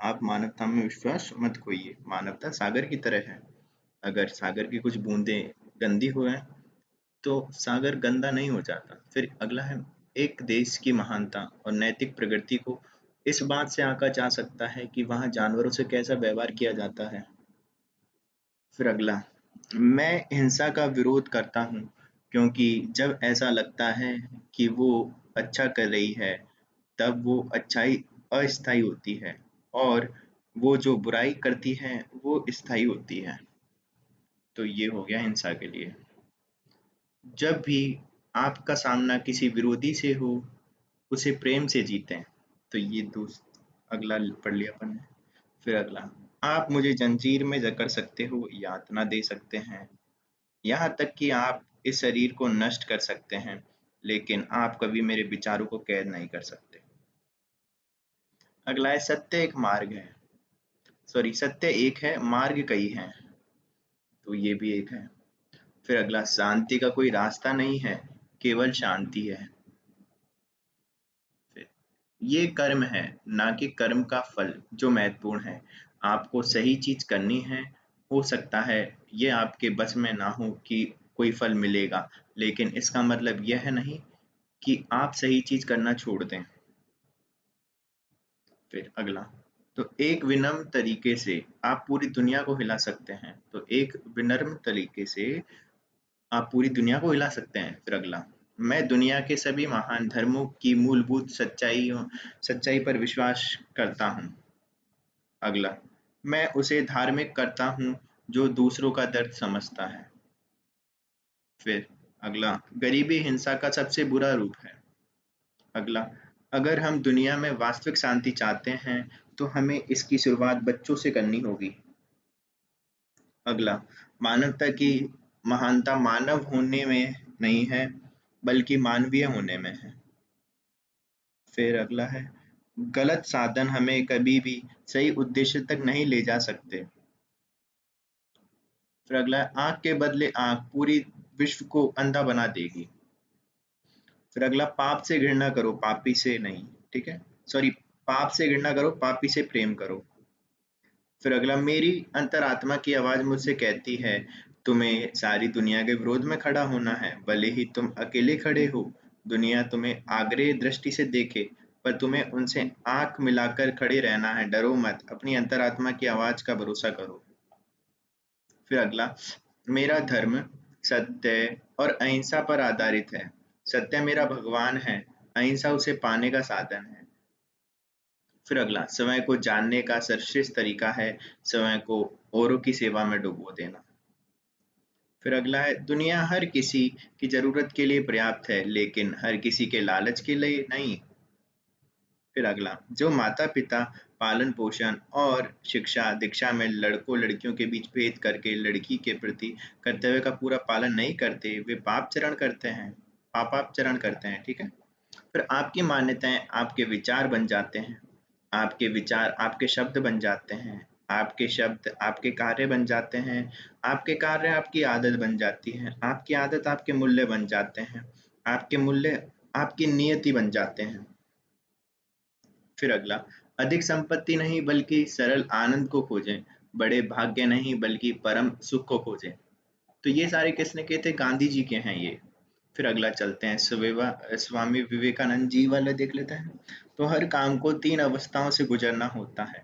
आप मानवता में विश्वास मत खोइए। मानवता सागर की तरह है। अगर सागर की कुछ बूंदें गंदी हो हैं, तो सागर गंदा नहीं हो जाता। फिर अगला है, एक देश की महानता और नैतिक प्रगति को इस बात से आंका जा सकता है कि वहाँ जानवरों से कैसा व्यवहार किया जाता है। फिर अगला, मैं हिंसा का विरोध करता हूँ क्योंकि जब ऐसा लगता है कि वो अच्छा कर रही है, तब वो अच्छाई अस्थायी होती है और वो जो बुराई करती है वो स्थायी होती है। तो ये हो गया हिंसा के लिए। जब भी आपका सामना किसी विरोधी से हो, उसे प्रेम से जीतें। तो ये दोस्त अगला पढ़ लिया अपन ने। फिर अगला, आप मुझे जंजीर में जकड़ सकते हो, यातना दे सकते हैं, यहाँ तक कि आप इस शरीर को नष्ट कर सकते हैं, लेकिन आप कभी मेरे विचारों को कैद नहीं कर सकते। अगला है, सत्य एक मार्ग है, सॉरी सत्य एक है, मार्ग कई हैं। तो ये भी एक है। फिर अगला, शांति का कोई रास्ता नहीं है, केवल शांति है। फिर ये कर्म है, ना कि कर्म का फल जो महत्वपूर्ण है। आपको सही चीज करनी है। हो सकता है ये आपके बस में ना हो कि कोई फल मिलेगा, लेकिन इसका मतलब यह नहीं कि आप सही चीज करना छोड़ दें। फिर अगला, तो एक विनम्र तरीके से आप पूरी दुनिया को हिला सकते हैं। तो एक विनम्र तरीके से आप पूरी दुनिया को हिला सकते हैं। फिर अगला, मैं दुनिया के सभी महान धर्मों की मूलभूत सच्चाई पर विश्वास करता हूँ। अगला, मैं उसे धार्मिक करता हूँ जो दूसरों का दर्द समझता है। फिर अगला, गरीबी हिंसा का सबसे बुरा रूप है। अगला, अगर हम दुनिया में वास्तविक शांति चाहते हैं, तो हमें इसकी शुरुआत बच्चों से करनी होगी। अगला, मानवता की महानता मानव होने में नहीं है, बल्कि मानवीय होने में है। फिर अगला है, गलत साधन हमें कभी भी सही उद्देश्य तक नहीं ले जा सकते। फिर अगला है, आंख के बदले आंख पूरी विश्व को अंधा बना देगी। फिर अगला, पाप से घृणा करो, पापी से नहीं। ठीक है, सॉरी, पाप से घृणा करो, पापी से प्रेम करो। फिर अगला, मेरी अंतरात्मा की आवाज मुझसे कहती है, तुम्हें सारी दुनिया के विरोध में खड़ा होना है, भले ही तुम अकेले खड़े हो। दुनिया तुम्हें आग्रह दृष्टि से देखे, पर तुम्हें उनसे आंख मिलाकर खड़े रहना है। डरो मत, अपनी अंतरात्मा की आवाज का भरोसा करो। फिर अगला, मेरा धर्म सत्य और अहिंसा पर आधारित है। सत्य मेरा भगवान है, अहिंसा उसे पाने का साधन है। फिर अगला, समय को जानने का सर्वश्रेष्ठ तरीका है समय को औरों की सेवा में डुबो देना। फिर अगला है, दुनिया हर किसी की जरूरत के लिए पर्याप्त है, लेकिन हर किसी के लालच के लिए नहीं। फिर अगला, जो माता पिता पालन पोषण और शिक्षा दीक्षा में लड़कों लड़कियों के बीच भेद करके लड़की के प्रति कर्तव्य का पूरा पालन नहीं करते, वे पापाचरण करते हैं, पापाचरण करते हैं। ठीक है। फिर आपकी मान्यताएं आपके विचार बन जाते हैं, आपके विचार आपके शब्द बन जाते हैं, आपके शब्द आपके कार्य बन जाते हैं, आपके कार्य आपकी आदत बन जाती है, आपकी आदत आपके मूल्य बन जाते हैं, आपके मूल्य आपकी नियति बन जाते हैं। फिर अगला, अधिक संपत्ति नहीं बल्कि सरल आनंद को खोजें, बड़े भाग्य नहीं बल्कि परम सुख को खोजें। तो ये सारे किसने किए थे? गांधी जी के हैं ये। फिर अगला चलते हैं, स्वामी विवेकानंद जी वाला देख लेते हैं। तो हर काम को तीन अवस्थाओं से गुजरना होता है,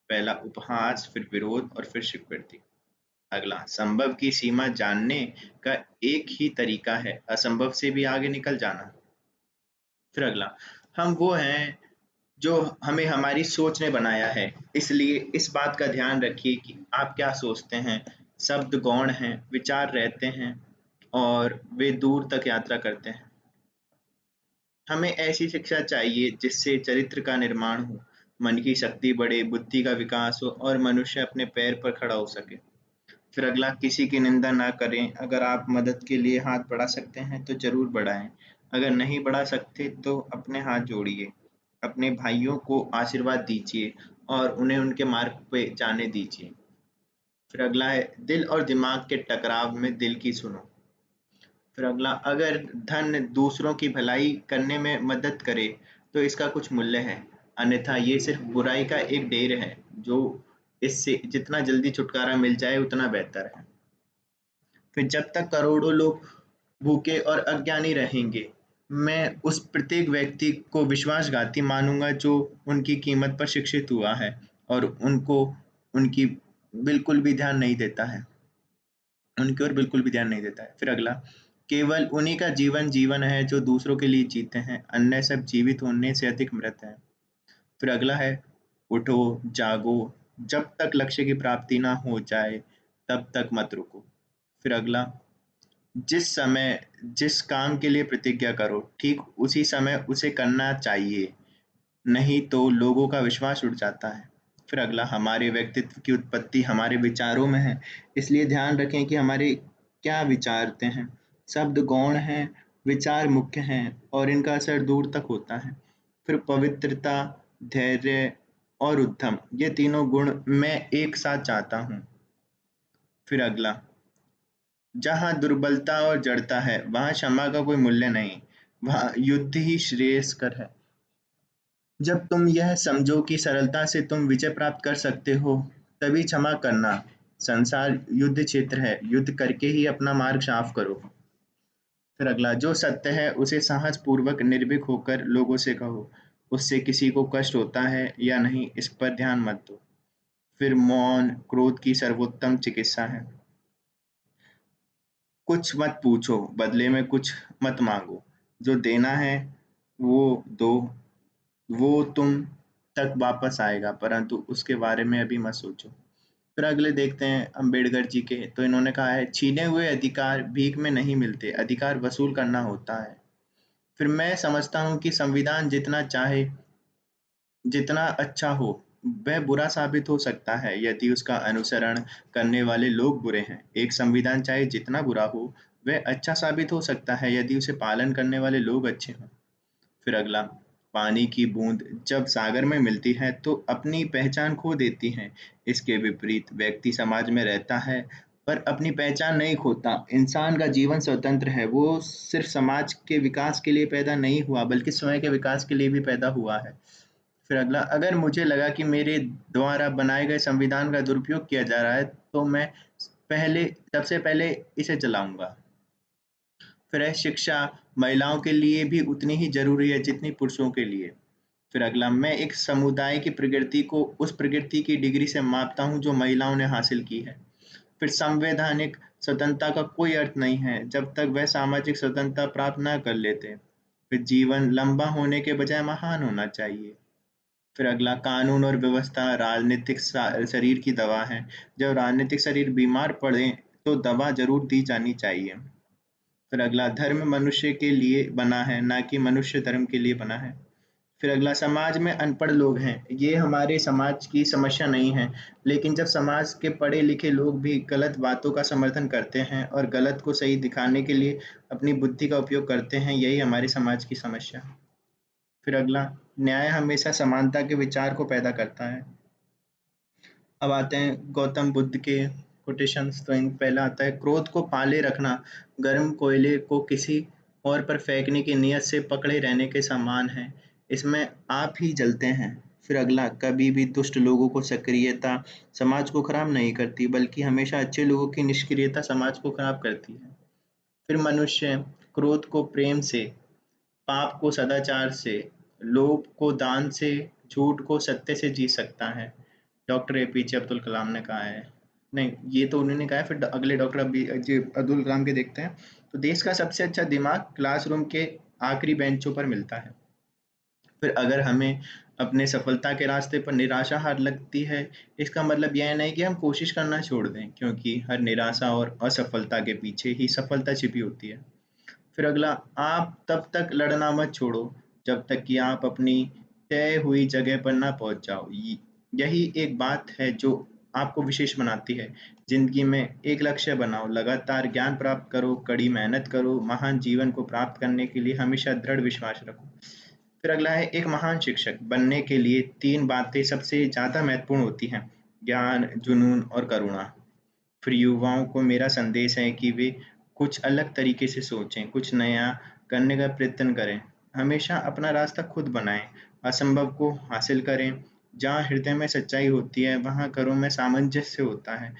पहला उपहास, फिर विरोध और फिर स्वीकृति। अगला, संभव की सीमा जानने का एक ही तरीका है, असंभव से भी आगे निकल जाना। फिर अगला, हम वो हैं जो हमें हमारी सोच ने बनाया है, इसलिए इस बात का ध्यान रखिए कि आप क्या सोचते हैं। शब्द गौण हैं, विचार रहते हैं और वे दूर तक यात्रा करते हैं। हमें ऐसी शिक्षा चाहिए जिससे चरित्र का निर्माण हो, मन की शक्ति बढ़े, बुद्धि का विकास हो और मनुष्य अपने पैर पर खड़ा हो सके। फिर अगला, किसी की निंदा ना करें, अगर आप मदद के लिए हाथ बढ़ा सकते हैं तो जरूर बढ़ाएं, अगर नहीं बढ़ा सकते तो अपने हाथ जोड़िए, अपने भाइयों को आशीर्वाद दीजिए और उन्हें उनके मार्ग पे जाने दीजिए। फिर अगला है, दिल और दिमाग के टकराव में दिल की सुनो। फिर अगला, अगर धन दूसरों की भलाई करने में मदद करे तो इसका कुछ मूल्य है, अन्यथा ये सिर्फ बुराई का एक ढेर है। जो इससे जितना जल्दी छुटकारा मिल जाए उतना बेहतर है। फिर जब तक करोड़ों लोग भूखे और अज्ञानी रहेंगे, मैं उस प्रत्येक व्यक्ति को विश्वासघाती मानूंगा जो उनकी कीमत पर शिक्षित हुआ है और उनको उनकी बिल्कुल भी ध्यान नहीं देता है, उनकी ओर बिल्कुल भी ध्यान नहीं देता है। फिर अगला, केवल उन्हीं का जीवन जीवन है जो दूसरों के लिए जीते हैं, अन्य सब जीवित होने से अधिक मृत हैं। फिर अगला है, उठो, जागो, जब तक लक्ष्य की प्राप्ति ना हो जाए तब तक मत रुको। फिर अगला, जिस समय जिस काम के लिए प्रतिज्ञा करो ठीक उसी समय उसे करना चाहिए, नहीं तो लोगों का विश्वास उठ जाता है। फिर अगला, हमारे व्यक्तित्व की उत्पत्ति हमारे विचारों में है, इसलिए ध्यान रखें कि हमारे क्या विचारते हैं। शब्द गौण हैं, विचार मुख्य हैं और इनका असर दूर तक होता है। फिर पवित्रता, धैर्य और उद्यम, ये तीनों गुण मैं एक साथ चाहता हूँ। फिर अगला, जहाँ दुर्बलता और जड़ता है वहाँ क्षमा का कोई मूल्य नहीं, वहाँ युद्ध ही श्रेयस्कर है। जब तुम यह समझो कि सरलता से तुम विजय प्राप्त कर सकते हो, तभी क्षमा करना। संसार युद्ध क्षेत्र है, युद्ध करके ही अपना मार्ग साफ करो। फिर अगला, जो सत्य है उसे साहस पूर्वक निर्भीक होकर लोगों से कहो, उससे किसी को कष्ट होता है या नहीं इस पर ध्यान मत दो। फिर मौन क्रोध की सर्वोत्तम चिकित्सा है। कुछ मत पूछो, बदले में कुछ मत मांगो, जो देना है वो दो, वो तुम तक वापस आएगा, परंतु उसके बारे में अभी मत सोचो। फिर अगले देखते हैं अंबेडकर जी के, तो इन्होंने कहा है, छीने हुए अधिकार भीख में नहीं मिलते, अधिकार वसूल करना होता है। फिर मैं समझता हूँ कि संविधान जितना चाहे जितना अच्छा हो, वह बुरा साबित हो सकता है यदि उसका अनुसरण करने वाले लोग बुरे हैं। एक संविधान चाहे जितना बुरा हो, वह अच्छा साबित हो सकता है यदि उसे पालन करने वाले लोग अच्छे हों। फिर अगला, पानी की बूंद जब सागर में मिलती है तो अपनी पहचान खो देती है। इसके विपरीत व्यक्ति समाज में रहता है पर अपनी पहचान नहीं खोता। इंसान का जीवन स्वतंत्र है, वो सिर्फ समाज के विकास के लिए पैदा नहीं हुआ बल्कि स्वयं के विकास के लिए भी पैदा हुआ है। फिर अगला, अगर मुझे लगा कि मेरे द्वारा बनाए गए संविधान का दुरुपयोग किया जा रहा है तो मैं पहले सबसे पहले इसे चलाऊंगा। फिर है शिक्षा, महिलाओं के लिए भी उतनी ही जरूरी है जितनी पुरुषों के लिए। फिर अगला, मैं एक समुदाय की प्रगति को उस प्रगति की डिग्री से मापता हूँ जो महिलाओं ने हासिल की है। फिर संवैधानिक स्वतंत्रता का कोई अर्थ नहीं है जब तक वह सामाजिक स्वतंत्रता प्राप्त न कर लेते। फिर जीवन लंबा होने के बजाय महान होना चाहिए। फिर अगला, कानून और व्यवस्था राजनीतिक शरीर की दवा है। जब राजनीतिक शरीर बीमार पड़े तो दवा जरूर दी जानी चाहिए। फिर अगला, धर्म मनुष्य के लिए बना है ना कि मनुष्य धर्म के लिए बना है। फिर अगला, समाज में अनपढ़ लोग हैं, ये हमारे समाज की समस्या नहीं है, लेकिन जब समाज के पढ़े लिखे लोग भी गलत बातों का समर्थन करते हैं और गलत को सही दिखाने के लिए अपनी बुद्धि का उपयोग करते हैं, यही हमारे समाज की समस्या है। फिर अगला, न्याय हमेशा समानता के विचार को पैदा करता है। अब आते हैं गौतम बुद्ध के कोटेशंस। तो इन पहला आता है, क्रोध को पाले रखना गर्म कोयले को किसी और पर फेंकने की नियत से पकड़े रहने के समान है, इसमें आप ही जलते हैं। फिर अगला, कभी भी दुष्ट लोगों को सक्रियता समाज को खराब नहीं करती बल्कि हमेशा अच्छे लोगों की निष्क्रियता समाज को खराब करती है। फिर मनुष्य क्रोध को प्रेम से, पाप को सदाचार से, लोभ को दान से, झूठ को सत्य से जीत सकता है, डॉक्टर एपीजे अब्दुल कलाम ने कहा है। नहीं, ये तो उन्होंने कहा है। फिर अगले डॉक्टर अब्दुल कलाम के देखते हैं। तो देश का सबसे अच्छा दिमाग क्लासरूम के आखिरी बेंचों पर मिलता है। फिर अगर हमें अपने सफलता के रास्ते पर निराशा हार लगती है, इसका मतलब यह नहीं कि हम कोशिश करना छोड़ दें, क्योंकि हर निराशा और असफलता के पीछे ही सफलता छिपी होती है। फिर अगला, आप तब तक लड़ना मत छोड़ो जब तक कि आप अपनी तय हुई जगह पर ना पहुंच जाओ। यही एक बात है जो आपको विशेष बनाती है। जिंदगी में एक लक्ष्य बनाओ, लगातार ज्ञान प्राप्त करो, कड़ी मेहनत करो, महान जीवन को प्राप्त करने के लिए हमेशा दृढ़ विश्वास रखो। फिर अगला है, एक महान शिक्षक बनने के लिए तीन बातें सबसे ज्यादा महत्वपूर्ण होती हैं, ज्ञान, जुनून और करुणा। फिर युवाओं को मेरा संदेश है कि वे कुछ अलग तरीके से सोचें, कुछ नया करने का प्रयत्न करें, हमेशा अपना रास्ता खुद बनाएं, असंभव को हासिल करें जहाँ हृदय में सच्चाई होती है वहाँ घरों में सामंजस्य होता है।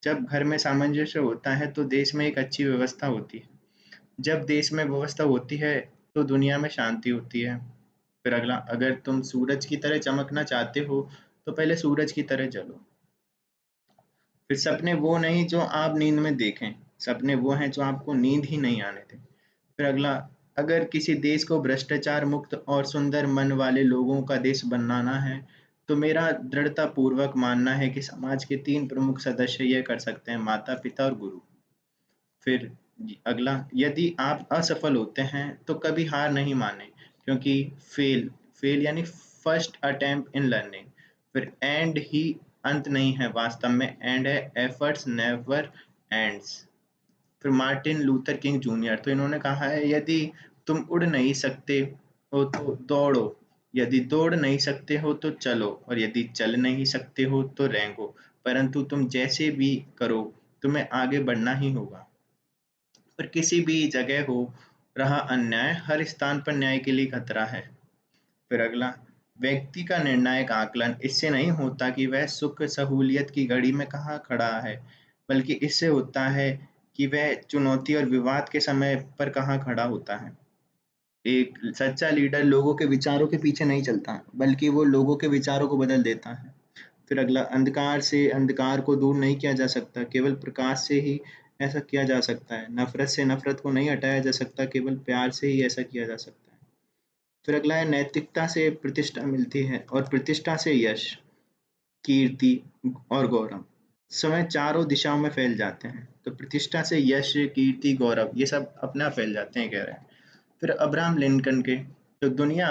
जब घर में सामंजस्य होता है तो देश में एक अच्छी व्यवस्था होती है। जब देश में व्यवस्था होती है तो दुनिया में शांति होती है। फिर अगला, अगर तुम सूरज की तरह चमकना चाहते हो तो पहले सूरज की तरह जलो। फिर सपने वो नहीं जो आप नींद में देखें, सपने वो हैं जो आपको नींद ही नहीं आने दें। फिर अगला, अगर किसी देश को भ्रष्टाचार मुक्त और सुंदर मन वाले लोगों का देश बनाना है तो मेरा दृढ़ता पूर्वक मानना है कि समाज के 3 प्रमुख सदस्य यह कर सकते हैं: माता पिता और गुरु। फिर अगला, यदि आप असफल होते हैं तो कभी हार नहीं माने, क्योंकि फेल फेल यानी फर्स्ट अटेम्प्ट इन लर्निंग। फिर एंड ही अंत नहीं है, वास्तव में एंड है एफर्ट्स नेवर एंड्स। फिर मार्टिन लूथर किंग जूनियर, तो इन्होंने कहा है, यदि तुम उड़ नहीं सकते हो तो दौड़ो, यदि दौड़ नहीं सकते हो तो चलो, और यदि चल नहीं सकते हो तो रेंगो, परंतु तुम जैसे भी करो तुम्हें आगे बढ़ना ही होगा। पर किसी भी जगह हो रहा अन्याय, हर स्थान पर न्याय के लिए खतरा है। फिर अगला, व्यक्ति का निर्णायक आकलन इससे नहीं होता कि वह सुख सहूलियत की घड़ी में कहाँ खड़ा है, बल्कि इससे होता है कि वह चुनौती और विवाद के समय पर कहाँ खड़ा होता है। एक सच्चा लीडर लोगों के विचारों के पीछे नहीं चलता, बल्कि वो लोगों के विचारों को बदल देता है। फिर अगला, अंधकार से अंधकार को दूर नहीं किया जा सकता, केवल प्रकाश से ही ऐसा किया जा सकता है। नफरत से नफरत को नहीं हटाया जा सकता, केवल प्यार से ही ऐसा किया जा सकता है। फिर अगला है, नैतिकता से प्रतिष्ठा मिलती है और प्रतिष्ठा से यश, कीर्ति और गौरव। समय चारों दिशाओं में फैल जाते हैं, तो प्रतिष्ठा से यश, कीर्ति, गौरव ये सब अपने आप फैल जाते हैं, कह रहे हैं। फिर अब्राहम लिंकन के, तो दुनिया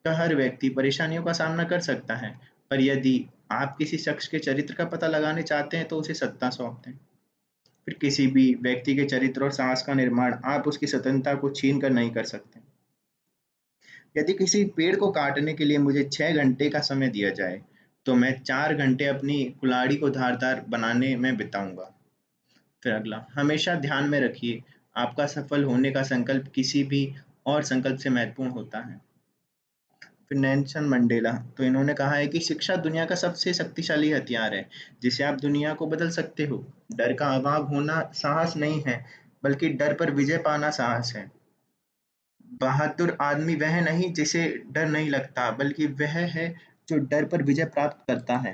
का हर व्यक्ति परेशानियों का सामना कर सकता है, पर यदि आप किसी शख्स के चरित्र का पता लगाने चाहते हैं तो उसे सत्ता सौंप दें। फिर किसी भी व्यक्ति के चरित्र और साहस का निर्माण आप उसकी स्वतंत्रता को छीन कर नहीं कर सकते। यदि किसी पेड़ को काटने के लिए मुझे 6 घंटे का समय दिया जाए तो मैं 4 घंटे अपनी कुल्हाड़ी को धारदार बनाने में बिताऊंगा। फिर अगला, हमेशा ध्यान में रखिए, आपका सफल होने का संकल्प किसी भी और संकल्प से महत्वपूर्ण होता है। फिर नेल्सन मंडेला, तो इन्होंने कहा है कि शिक्षा दुनिया का सबसे शक्तिशाली हथियार है जिसे आप दुनिया को बदल सकते हो। डर का अभाव होना साहस नहीं है, बल्कि डर पर विजय पाना साहस है। बहादुर आदमी वह नहीं जिसे डर नहीं लगता, बल्कि वह है जो डर पर विजय प्राप्त करता है।